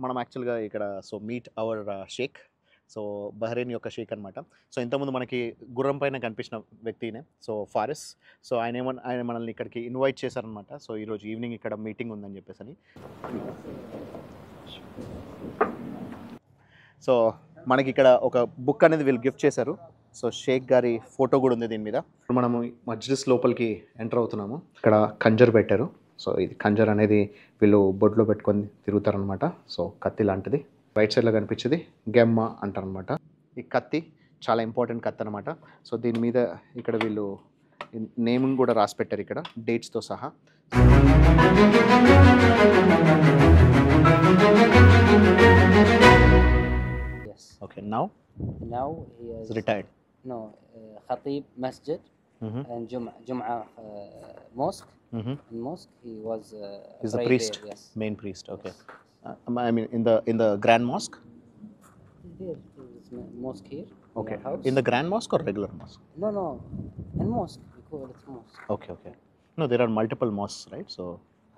మనం యాక్చువల్‌గా ఇక్కడ meet our sheikh. So, Bahrain యొక్క షేక్ అనమాట. సో, ఇంతకుముందు మనకి గుర్రం పైన కనిపించిన వ్యక్తి ఈయనే. సో, ఫారిస్. సో, ఆయన మనల్ని ఇక్కడికి ఇన్వైట్ చేశారనమాట. సో, ఈరోజు ఈవినింగ్ ఇక్కడ మీటింగ్ ఉందని చెప్పేసని. సో, మనకిక్కడ ఒక బుక్ అనేది వీళ్ళు గిఫ్ట్ చేశారు. సో, షేక్ గారి ఫోటో కూడా ఉంది దీని మీద. ఇప్పుడు మనము మజ్లిస్ లోపలికి ఎంటర్ అవుతున్నాము. ఇక్కడ ఖంజర్ పెట్టారు. సో, ఇది ఖంజర్ అనేది వీళ్ళు బొడ్లో పెట్టుకొని తిరుగుతారనమాట. సో, కత్తి లాంటిది. రైట్ సైడ్‌లో కనిపించేది గెమ్మ అంటారనమాట. ఈ కత్తి చాలా ఇంపార్టెంట్ కత్తి అనమాట. సో, దీని మీద ఇక్కడ వీళ్ళు నేమ్‌ని కూడా రాసి పెట్టారు ఇక్కడ డేట్స్‌తో సహా. Yes. Okay. Now Now he is retired. no Khatib Masjid and Jum'ah mosque. In mosque he was He's the pray priest, there, yes. main priest. Okay. I mean in the Grand Mosque. Here is mosque here. Okay. In our house. In the Grand Mosque or regular mosque? No, in mosque we call it mosque. Okay. No, there are multiple mosques, right? So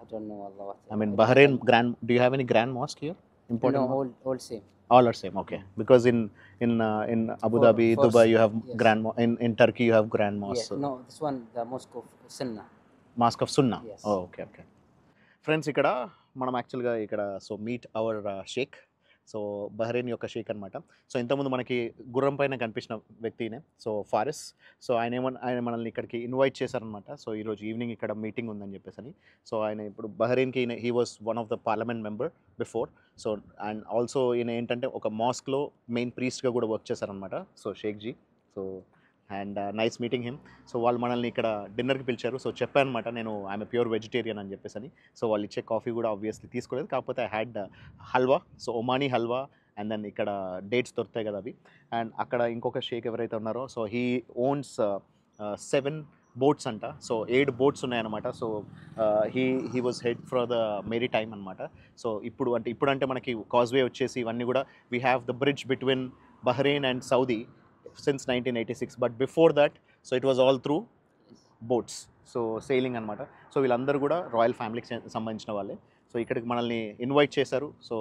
I don't know Allah what. I mean Bahrain Grand. Do you have any Grand Mosque here? Important. No, mosque? all same. All are same. Okay. Because in Abu Dhabi, First, Dubai, you have yes. Grand in Turkey you have Grand Mosque. Yes. No, this one the mosque of Sunnah. Mosque of Sunnah. Yes. Oh, okay. Friends ఇక్కడ మనం యాక్చువల్గా ఇక్కడ meet our sheikh. So, Bahrain యొక్క షేక్ అనమాట. So, ఇంతకుముందు మనకి గుర్రం పైన కనిపించిన వ్యక్తినే. సో, ఫారిస్. సో, ఆయన మనల్ని ఇక్కడికి ఇన్వైట్ చేశారనమాట. సో, ఈరోజు ఈవినింగ్ ఇక్కడ మీటింగ్ ఉందని చెప్పేసని. సో, ఆయన ఇప్పుడు బహ్రెయిన్కి he was one of the parliament member before. So, and also ఈయన ఏంటంటే ఒక మాస్క్లో మెయిన్ ప్రీస్ట్గా కూడా వర్క్ చేశారనమాట. So, sheikh ji. So, and nice meeting him. So, వాళ్ళు మనల్ని ఇక్కడ డిన్నర్కి పిలిచారు. సో, చెప్పాను అనమాట నేను ఐఎమ్ ప్యూర్ వెజిటేరియన్ అని చెప్పేసి. సో, వాళ్ళు ఇచ్చే కాఫీ కూడా ఆబ్వియస్లీ తీసుకోలేదు. కాకపోతే I had halwa. So, Omani halwa and then ఇక్కడ డేట్స్ దొరుకుతాయి కదా అవి. అండ్ అక్కడ ఇంకొక షేక్ ఎవరైతే ఉన్నారో సో హీ ఓన్స్ 7 బోట్స్ అంట. సో 8 బోట్స్ ఉన్నాయన్నమాట. So he was head for the maritime అనమాట. సో ఇప్పుడంటే మనకి కాజ్వే వచ్చేసి ఇవన్నీ కూడా we have the bridge between Bahrain and Saudi since 1986, but before that so it was all through boats, so sailing అనమాట. So వీళ్ళందరూ కూడా royal ఫ్యామిలీకి సంబంధించిన వాళ్ళే. సో ఇక్కడికి మనల్ని ఇన్వైట్ చేశారు. So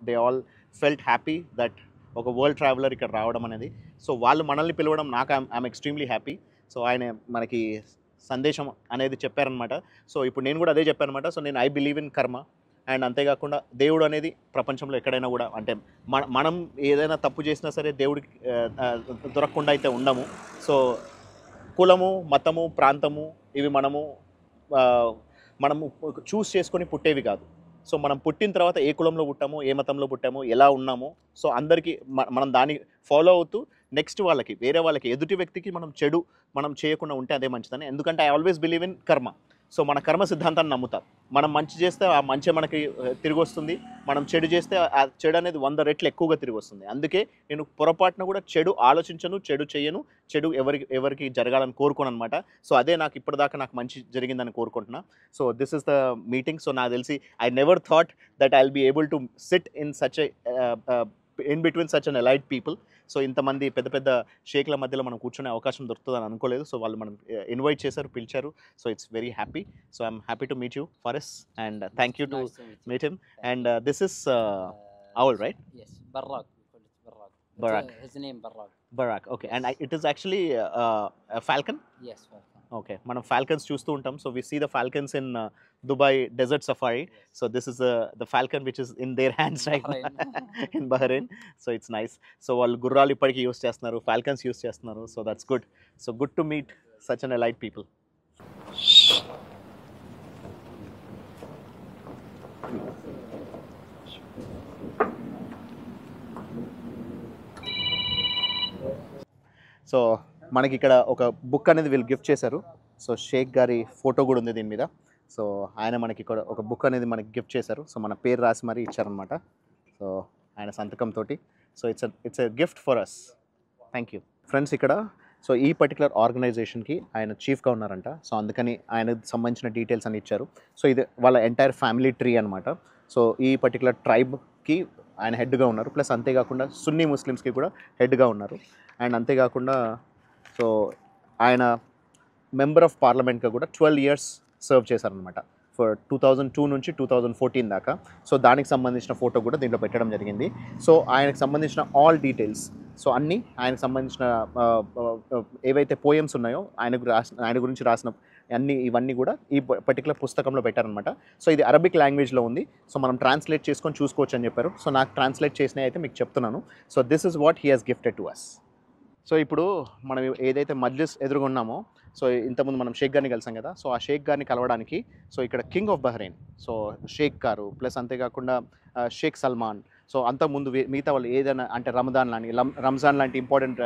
they all felt happy that ఒక వరల్డ్ ట్రావెలర్ ఇక్కడ రావడం అనేది. సో వాళ్ళు మనల్ని పిలవడం నాకు ఐఎమ్ ఎక్స్ట్రీమ్లీ హ్యాపీ. సో ఆయన మనకి సందేశం అనేది చెప్పారనమాట. సో ఇప్పుడు నేను కూడా అదే చెప్పాను అనమాట. సో నేను I believe in karma. And అంతేకాకుండా దేవుడు అనేది ప్రపంచంలో ఎక్కడైనా కూడా అంటే మనం ఏదైనా తప్పు చేసినా సరే దేవుడికి దొరకకుండా అయితే ఉండము. సో కులము, మతము, ప్రాంతము ఇవి మనము చూస్ చేసుకొని పుట్టేవి కాదు. సో మనం పుట్టిన తర్వాత ఏ కులంలో పుట్టామో, ఏ మతంలో పుట్టామో, ఎలా ఉన్నామో సో అందరికీ మనం దాన్ని ఫాలో అవుతూ నెక్స్ట్ వాళ్ళకి వేరే వాళ్ళకి ఎదుటి వ్యక్తికి మనం చేయకుండా ఉంటే అదే మంచిదని. ఎందుకంటే I always believe in karma. So మన కర్మ సిద్ధాంతాన్ని నమ్ముతాం. మనం మంచి చేస్తే ఆ మంచి మనకి తిరిగి వస్తుంది. మనం చెడు చేస్తే ఆ చెడు అనేది 100 రెట్లు ఎక్కువగా తిరిగి వస్తుంది. అందుకే నేను పొరపాటున కూడా చెడు ఆలోచించను, చెడు చేయను, చెడు ఎవరికి జరగాలని కోరుకోను అనమాట. సో అదే నాకు ఇప్పటిదాకా నాకు మంచి జరిగిందని కోరుకుంటున్నా. So this is the meeting. So నాకు తెలిసి I never thought that I will be able to sit in such in between such an elite people. So ఇంతమంది పెద్ద పెద్ద షేక్ల మధ్యలో మనం కూర్చునే అవకాశం దొరుకుతుందని అనుకోలేదు. సో వాళ్ళు మనం ఇన్వైట్ చేశారు, పిలిచారు. So it's very happy. So I'm happy to meet you Ferris and thank you to Nice to meet you. meet him. And this is owl, right? Yes, Barrak. We call it Barrak. Barak. His name Barrak. Barak. Okay. And it is actually a falcon. Yes, Falcon. Okay. మనం falcons చూస్తూ ఉంటాం. So we see the falcons in Dubai Desert Safari. Yes. So this is the falcon which is in their hands right now in Bahrain. So it's nice. So వాళ్ళు గుర్రాలు ఇప్పటికీ use చేస్తున్నారు, falcons use చేస్తున్నారు. So that's good. So good to meet such an elite people. So మనకి ఇక్కడ ఒక book అనేది వీళ్ళు గిఫ్ట్ చేశారు. సో షేక్ గారి ఫోటో కూడా ఉంది దీని మీద. సో ఆయన మనకి ఇక్కడ ఒక బుక్ అనేది మనకి గిఫ్ట్ చేశారు. సో మన పేరు రాసి మరీ ఇచ్చారనమాట. సో ఆయన సంతకంతో. So it's a gift for us. Thank you friends. ఇక్కడ సో ఈ పర్టికులర్ ఆర్గనైజేషన్కి ఆయన చీఫ్గా ఉన్నారంట. సో అందుకని ఆయనకు సంబంధించిన డీటెయిల్స్ అని ఇచ్చారు. సో ఇది వాళ్ళ ఎంటైర్ ఫ్యామిలీ ట్రీ అనమాట. సో ఈ పర్టికులర్ ట్రైబ్కి ఆయన హెడ్గా ఉన్నారు. ప్లస్ అంతేకాకుండా సున్నీ ముస్లిమ్స్కి కూడా హెడ్గా ఉన్నారు. అండ్ అంతేకాకుండా సో ఆయన మెంబర్ ఆఫ్ పార్లమెంట్గా కూడా 12 years సర్వ్ చేశారనమాట ఫర్ 2002 నుంచి 2014 దాకా. సో దానికి సంబంధించిన ఫోటో కూడా దీంట్లో పెట్టడం జరిగింది. సో ఆయనకు సంబంధించిన ఆల్ డీటెయిల్స్, సో అన్నీ ఆయనకు సంబంధించిన ఏవైతే పోయమ్స్ ఉన్నాయో ఆయన గురించి రాసిన ఇవన్నీ కూడా ఈ పర్టికులర్ పుస్తకంలో పెట్టారనమాట. సో ఇది అరబిక్ లాంగ్వేజ్లో ఉంది. సో మనం ట్రాన్స్లేట్ చేసుకొని చూసుకోవచ్చు అని చెప్పారు. సో నాకు ట్రాన్స్లేట్ చేసినవి అయితే మీకు చెప్తున్నాను. So this is what he has gifted to us. So ఇప్పుడు మనం ఏదైతే మజ్లిస్ ఎదురుగున్నామో, సో ఇంతకుముందు మనం షేక్ గారిని కలిసాం కదా. సో ఆ షేక్ గారిని కలవడానికి సో ఇక్కడ కింగ్ ఆఫ్ బహ్రెయిన్, సో షేక్ గారు ప్లస్ అంతేకాకుండా షేక్ సల్మాన్, సో అంతకుముందు మిగతా వాళ్ళు ఏదైనా అంటే రంజాన్ లాంటి ఇంపార్టెంట్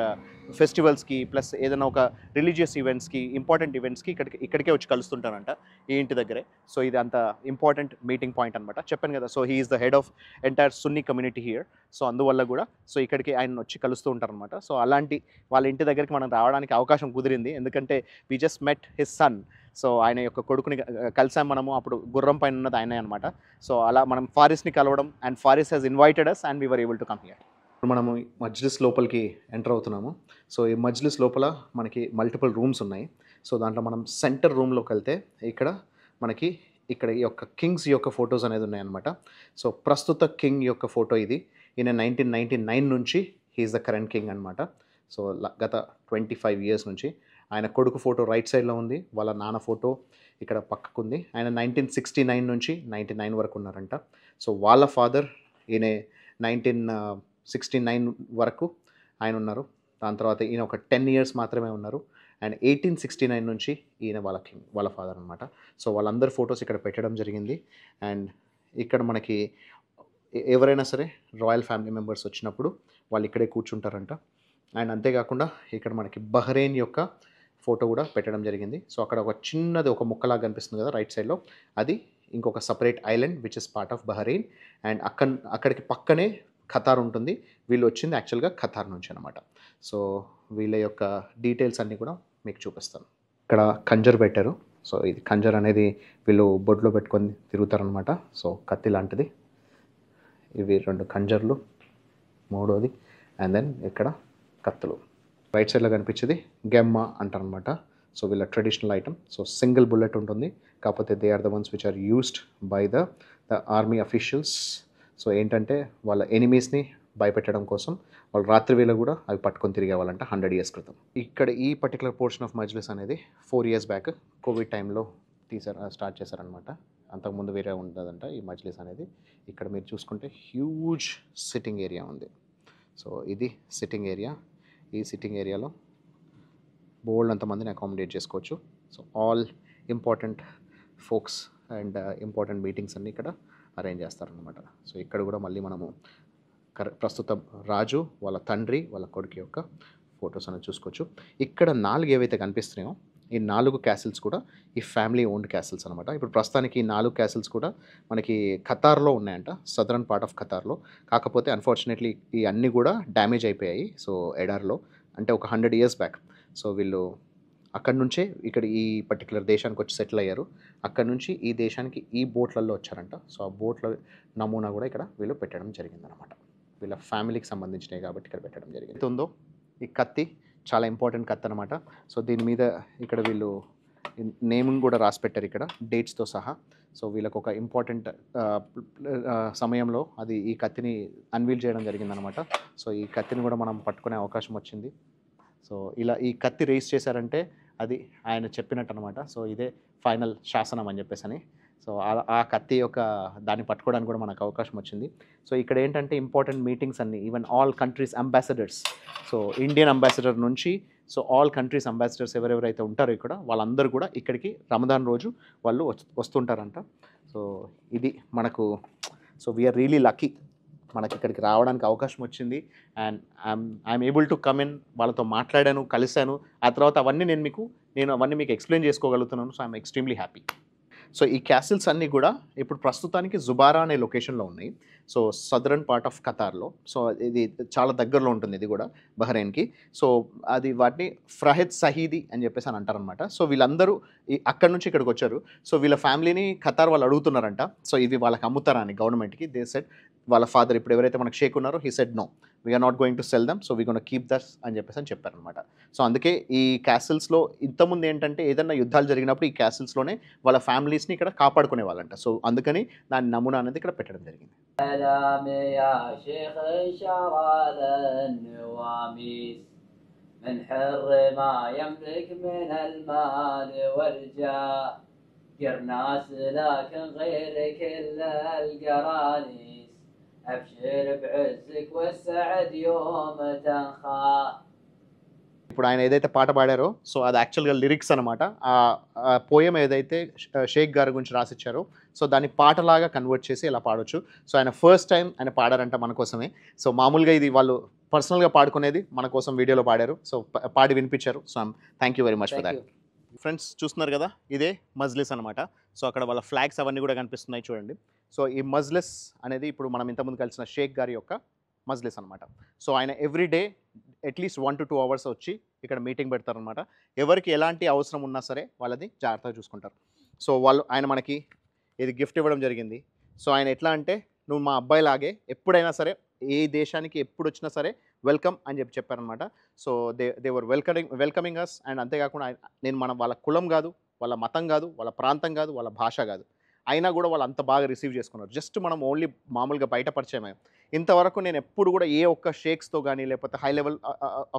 ఫెస్టివల్స్కి ప్లస్ ఏదైనా ఒక రిలీజియస్ ఈవెంట్స్కి ఇంపార్టెంట్ ఈవెంట్స్కి ఇక్కడికే వచ్చి కలుస్తుంటారంట ఈ ఇంటి దగ్గరే. సో ఇది అంత ఇంపార్టెంట్ మీటింగ్ పాయింట్ అనమాట. చెప్పాను కదా, so he is the head of entire Sunni community here. So అందువల్ల కూడా సో ఇక్కడికి ఆయన వచ్చి కలుస్తూ ఉంటారనమాట. సో అలాంటి వాళ్ళ ఇంటి దగ్గరికి మనం రావడానికి అవకాశం కుదిరింది, ఎందుకంటే we just met his son. So ఆయన యొక్క కొడుకుని కలిసాం మనము, అప్పుడు గుర్రం పైన ఉన్నది ఆయనే అనమాట. సో అలా మనం ఫారిస్ని కలవడం and Faris he's invited us and we were able to come here. ఇప్పుడు మనము మజ్లిస్ లోపలికి ఎంటర్ అవుతున్నాము. సో ఈ మజ్లిస్ లోపల మనకి మల్టిపుల్ రూమ్స్ ఉన్నాయి. సో దాంట్లో మనం సెంటర్ రూమ్లోకి వెళ్తే ఇక్కడ ఈ యొక్క కింగ్స్ యొక్క ఫొటోస్ అనేది ఉన్నాయన్నమాట. సో ప్రస్తుత కింగ్ యొక్క ఫోటో ఇది. ఈయన 1999 నుంచి హీఈస్ ద కరెంట్ కింగ్ అనమాట. సో గత 25 years నుంచి. ఆయన కొడుకు ఫోటో రైట్ సైడ్లో ఉంది, వాళ్ళ నాన్న ఫోటో ఇక్కడ పక్కకుంది. ఆయన 1969 నుంచి 99 వరకు ఉన్నారంట. సో వాళ్ళ ఫాదర్ ఈయన 1969 వరకు ఆయన ఉన్నారు. దాని తర్వాత ఈయన ఒక 10 years మాత్రమే ఉన్నారు. అండ్ 1869 నుంచి ఈయన వాళ్ళ ఫాదర్ అనమాట. సో వాళ్ళందరి ఫొటోస్ ఇక్కడ పెట్టడం జరిగింది. అండ్ ఇక్కడ మనకి ఎవరైనా సరే రాయల్ ఫ్యామిలీ మెంబర్స్ వచ్చినప్పుడు వాళ్ళు ఇక్కడే కూర్చుంటారంట. అండ్ అంతేకాకుండా ఇక్కడ మనకి బహ్రెయిన్ యొక్క ఫోటో కూడా పెట్టడం జరిగింది. సో అక్కడ ఒక చిన్నది ఒక ముక్కలాగా కనిపిస్తుంది కదా రైట్ సైడ్లో, అది ఇంకొక separate island which is part of Bahrain. And అక్కడికి పక్కనే ఖతార్ ఉంటుంది. వీళ్ళు వచ్చింది యాక్చువల్గా ఖతార్ నుంచి అనమాట. సో వీళ్ళ యొక్క డీటెయిల్స్ అన్నీ కూడా మీకు చూపిస్తాను. ఇక్కడ ఖంజర్ పెట్టారు. సో ఇది ఖంజర్ అనేది వీళ్ళు బొడ్లో పెట్టుకొని తిరుగుతారనమాట. సో కత్తి లాంటిది. ఇవి 2 ఖంజర్లు, మూడోది. అండ్ దెన్ ఇక్కడ కత్తులు. రైట్ సైడ్లో కనిపించేది గెమ్మ అంటారనమాట. సో వీళ్ళ traditional item. So single bullet ఉంటుంది, కాకపోతే they are the ones which are used by the army officials. So ఏంటంటే వాళ్ళ ఎనిమీస్ని భయపెట్టడం కోసం వాళ్ళు రాత్రి వేళ కూడా అవి పట్టుకొని తిరిగేవాళ్ళంట 100 years క్రితం. ఇక్కడ ఈ పర్టికులర్ పోర్షన్ ఆఫ్ మజ్లిస్ అనేది 4 years బ్యాక్ కోవిడ్ టైంలో స్టార్ట్ చేశారనమాట. అంతకుముందు వేరే ఉండదంట ఈ మజ్లిస్ అనేది. ఇక్కడ మీరు చూసుకుంటే హ్యూజ్ సిట్టింగ్ ఏరియా ఉంది. సో ఇది సిట్టింగ్ ఏరియా. ఈ సిట్టింగ్ ఏరియాలో బోల్డ్ అంతమందిని అకామిడేట్ చేసుకోవచ్చు. So all important folks and important meetings అన్నీ ఇక్కడ అరేంజ్ చేస్తారనమాట. సో ఇక్కడ కూడా మళ్ళీ మనము ప్రస్తుతం రాజు, వాళ్ళ తండ్రి, వాళ్ళ కొడుకు యొక్క ఫొటోస్ అనేది చూసుకోవచ్చు. ఇక్కడ 4 ఏవైతే కనిపిస్తున్నాయో ఈ 4 క్యాసిల్స్ కూడా ఈ ఫ్యామిలీ ఓన్డ్ క్యాసిల్స్ అనమాట. ఇప్పుడు ప్రస్తుతానికి ఈ 4 క్యాసిల్స్ కూడా మనకి ఖతార్లో ఉన్నాయంట, సదరన్ పార్ట్ ఆఫ్ ఖతార్లో. కాకపోతే అన్ఫార్చునేట్లీ ఈ అన్నీ కూడా డ్యామేజ్ అయిపోయాయి. సో ఎడార్లో అంటే ఒక 100 years బ్యాక్. సో వీళ్ళు అక్కడి నుంచే ఇక్కడ ఈ పర్టికులర్ దేశానికి వచ్చి సెటిల్ అయ్యారు. అక్కడ నుంచి ఈ దేశానికి ఈ బోట్లలో వచ్చారంట. సో ఆ బోట్ల నమూనా కూడా ఇక్కడ వీళ్ళు పెట్టడం జరిగిందనమాట. వీళ్ళ ఫ్యామిలీకి సంబంధించినవి కాబట్టి ఇక్కడ పెట్టడం జరిగింది. ఉందో ఈ కత్తి చాలా ఇంపార్టెంట్ కత్తి అనమాట. సో దీని మీద ఇక్కడ వీళ్ళు నేమింగ్ కూడా రాసి పెట్టారు ఇక్కడ డేట్స్తో సహా. సో వీళ్ళకు ఒక ఇంపార్టెంట్ సమయంలో అది ఈ కత్తిని అన్వీల్ చేయడం జరిగిందనమాట. సో ఈ కత్తిని కూడా మనం పట్టుకునే అవకాశం వచ్చింది. సో ఇలా ఈ కత్తి రేస్ చేశారంటే అది ఆయన చెప్పినట్టు అనమాట. సో ఇదే ఫైనల్ శాసనం అని చెప్పేసి. సో ఆ కత్తి యొక్క దాన్ని పట్టుకోవడానికి కూడా మనకు అవకాశం వచ్చింది. సో ఇక్కడ ఏంటంటే ఇంపార్టెంట్ మీటింగ్స్ అన్నీ, even all countries ambassadors, so Indian ambassador నుంచి సో ఆల్ కంట్రీస్ అంబాసిడర్స్ ఎవరెవరైతే ఉంటారో ఇక్కడ వాళ్ళందరూ కూడా ఇక్కడికి రమదాన్ రోజు వాళ్ళు వస్తుంటారంట. సో ఇది మనకు, సో వీఆర్ రియలీ లక్కీ మనకి ఇక్కడికి రావడానికి అవకాశం వచ్చింది. And I'm able to come in, వాళ్ళతో మాట్లాడాను, కలిశాను. ఆ తర్వాత నేను అవన్నీ మీకు ఎక్స్ప్లెయిన్ చేసుకోగలుగుతున్నాను. So I'm extremely happy. So ఈ క్యాసిల్స్ అన్నీ కూడా ఇప్పుడు ప్రస్తుతానికి జుబారా అనే లొకేషన్లో ఉన్నాయి. సో సదరన్ పార్ట్ ఆఫ్ ఖతార్లో. సో ఇది చాలా దగ్గరలో ఉంటుంది ఇది కూడా బహ్రెయిన్కి. సో అది వాటిని ఫ్రహెద్ సహీదీ అని చెప్పేసి అని అంటారనమాట. సో వీళ్ళందరూ అక్కడి నుంచి ఇక్కడికి వచ్చారు. సో వీళ్ళ ఫ్యామిలీని ఖతార్ వాళ్ళు అడుగుతున్నారంట. సో ఇవి వాళ్ళకి అమ్ముతారా అని గవర్నమెంట్కి. దే సెడ్, వాళ్ళ ఫాదర్ ఇప్పుడు ఎవరైతే మనకు షేక్ ఉన్నారో he said no, we're not going to sell them, so we gonna keep this అని చెప్పేసి అని చెప్పారనమాట. సో అందుకే ఈ క్యాసిల్స్లో ఇంతకుముందు ఏంటంటే ఏదైనా యుద్ధాలు జరిగినప్పుడు ఈ క్యాసిల్స్లోనే వాళ్ళ ఫ్యామిలీస్ మెమరీస్ని ఇక్కడ కాపాడుకునే వాళ్ళంట. సో అందుకని దాని నమూనా అనేది ఇక్కడ పెట్టడం జరిగింది. سلام يا شيخ شرى النواميس من حر ما يملك من المال والجاه قرناس لكن غير كل القرانيس أبشر بعزك والسعد يوم تنخاه. ఇప్పుడు ఆయన ఏదైతే పాట పాడారో సో అది యాక్చువల్గా లిరిక్స్ అనమాట. ఆ పోయం ఏదైతే షేక్ గారి గురించి రాసిచ్చారో సో దాన్ని పాటలాగా కన్వర్ట్ చేసి ఇలా పాడొచ్చు. సో ఆయన ఫస్ట్ టైం ఆయన పాడారంట మన కోసమే. సో మామూలుగా ఇది వాళ్ళు పర్సనల్గా పాడుకునేది మన కోసం వీడియోలో పాడారు. సో పాడి వినిపించారు. So thank you very much for that. Friends చూస్తున్నారు కదా, ఇదే మజ్లిస్ అనమాట. సో అక్కడ వాళ్ళ ఫ్లాగ్స్ అవన్నీ కూడా కనిపిస్తున్నాయి చూడండి. సో ఈ మజ్లిస్ అనేది ఇప్పుడు మనం ఇంతకుముందు కలిసిన షేక్ గారి యొక్క మజ్లిస్ అనమాట. సో ఆయన ఎవ్రీడే అట్లీస్ట్ 1 to 2 hours వచ్చి ఇక్కడ మీటింగ్ పెడతారనమాట. ఎవరికి ఎలాంటి అవసరం ఉన్నా సరే వాళ్ళది జాగ్రత్తగా చూసుకుంటారు. సో ఆయన మనకి ఇది గిఫ్ట్ ఇవ్వడం జరిగింది. సో ఆయన ఎట్లా అంటే, నువ్వు మా అబ్బాయి లాగే ఎప్పుడైనా సరే ఏ దేశానికి ఎప్పుడు వచ్చినా సరే వెల్కమ్ అని చెప్పారనమాట. So they were welcoming us. And అంతేకాకుండా నేను వాళ్ళ కులం కాదు, వాళ్ళ మతం కాదు, వాళ్ళ ప్రాంతం కాదు, వాళ్ళ భాష కాదు, అయినా కూడా వాళ్ళు అంత బాగా రిసీవ్ చేసుకున్నారు. జస్ట్ మనం ఓన్లీ మామూలుగా బయట పరిచయమే. ఇంతవరకు నేను ఎప్పుడు కూడా ఏ ఒక్క షేక్స్తో కానీ లేకపోతే హై లెవెల్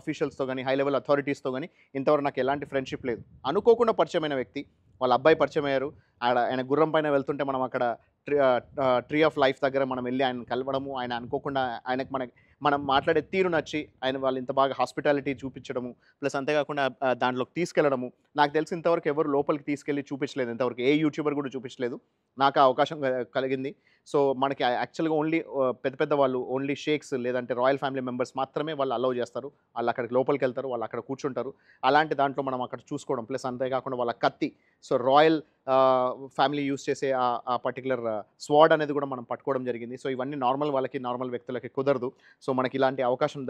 అఫీషియల్స్తో కానీ హై లెవెల్ అథారిటీస్తో కానీ ఇంతవరకు నాకు ఎలాంటి ఫ్రెండ్షిప్ లేదు. అనుకోకుండా పరిచయమైన వ్యక్తి, వాళ్ళ అబ్బాయి పరిచయం అయ్యారు. ఆయన గుర్రం పైన వెళ్తుంటే మనం అక్కడ ట్రీ ఆఫ్ లైఫ్ దగ్గర మనం వెళ్ళి ఆయన కలవడము, ఆయన అనుకోకుండా మనం మాట్లాడే తీరు నచ్చి వాళ్ళు ఇంత బాగా హాస్పిటాలిటీ చూపించడము, ప్లస్ అంతేకాకుండా దాంట్లోకి తీసుకెళ్లడము. నాకు తెలిసి ఇంతవరకు ఎవరు లోపలికి తీసుకెళ్ళి చూపించలేదు, ఇంతవరకు ఏ యూట్యూబర్ కూడా చూపించలేదు. నాకు ఆ అవకాశం కలిగింది. సో మనకి యాక్చువల్గా ఓన్లీ పెద్ద వాళ్ళు, ఓన్లీ షేక్స్ లేదంటే రాయల్ ఫ్యామిలీ మెంబర్స్ మాత్రమే వాళ్ళు అలౌ చేస్తారు. వాళ్ళు అక్కడికి లోపలికి వెళ్తారు, వాళ్ళు అక్కడ కూర్చుంటారు. అలాంటి దాంట్లో మనం అక్కడ చూసుకోవడం, ప్లస్ అంతేకాకుండా వాళ్ళ కత్తి, సో రాయల్ ఫ్యామిలీ యూస్ చేసే ఆ పర్టికులర్ స్వాడ్ అనేది కూడా మనం పట్టుకోవడం జరిగింది. సో ఇవన్నీ నార్మల్ వ్యక్తులకి కుదరదు. సో మనకి ఇలాంటి అవకాశం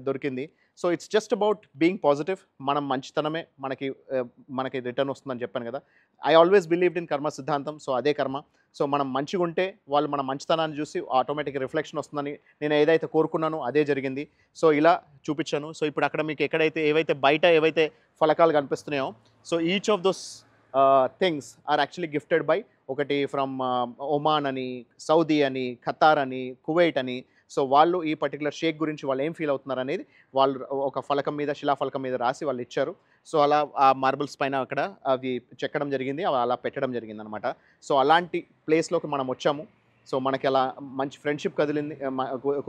దొరికింది. So it's just about being positive. మనం మంచితనమే మనకి రిటర్న్ వస్తుందని చెప్పాను కదా. I always believed in karma సిద్ధాంతం. సో అదే కర్మ. సో మనం మంచిగా ఉంటే వాళ్ళు మన మంచితనాన్ని చూసి ఆటోమేటిక్ రిఫ్లెక్షన్ వస్తుందని నేను ఏదైతే కోరుకున్నానో అదే జరిగింది. సో ఇలా చూపించాను. సో ఇప్పుడు అక్కడ మీకు ఏవైతే బయట ఫలకాలు కనిపిస్తున్నాయో, so each of those things are actually gifted by, ఒకటి ఫ్రమ్ ఒమాన్ అని, సౌదీ అని, ఖతార్ అని, కువైట్ అని. సో వాళ్ళు ఈ పర్టికులర్ షేక్ గురించి వాళ్ళు ఏం ఫీల్ అవుతున్నారు అనేది వాళ్ళు ఒక ఫలకం మీద, శిలాఫలకం మీద రాసి వాళ్ళు ఇచ్చారు. సో అలా ఆ మార్బుల్స్ పైన అక్కడ అవి చెక్కడం జరిగింది, అలా పెట్టడం జరిగింది అనమాట. సో అలాంటి ప్లేస్లోకి మనం వచ్చాము. సో మనకి అలా మంచి ఫ్రెండ్షిప్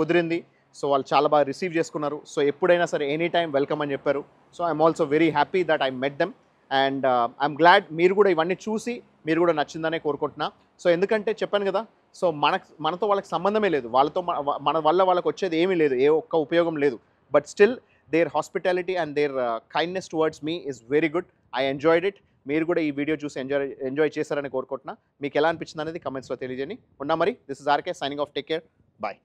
కుదిరింది. సో వాళ్ళు చాలా బాగా రిసీవ్ చేసుకున్నారు. సో ఎప్పుడైనా సరే ఎనీ టైం వెల్కమ్ అని చెప్పారు. So I'm also very happy that I met them. And I'm glad మీరు కూడా ఇవన్నీ చూసి మీరు కూడా నచ్చిందనే కోరుకుంటున్నా. సో ఎందుకంటే చెప్పాను కదా, సో మనతో వాళ్ళకి సంబంధమే లేదు, వాళ్ళతో మన వల్ల వాళ్ళకి వచ్చేది ఏమీ లేదు, ఏ ఒక్క ఉపయోగం లేదు. But still their hospitality and their kindness towards me is very good. I enjoyed it. మీరు కూడా ఈ వీడియో చూసి ఎంజాయ్ చేశారని కోరుకుంటున్నా. మీకు ఎలా అనిపించింది అనేది కమెంట్స్లో తెలియజేయండి. ఉన్నా మరి, this is RK signing off. Take care, bye.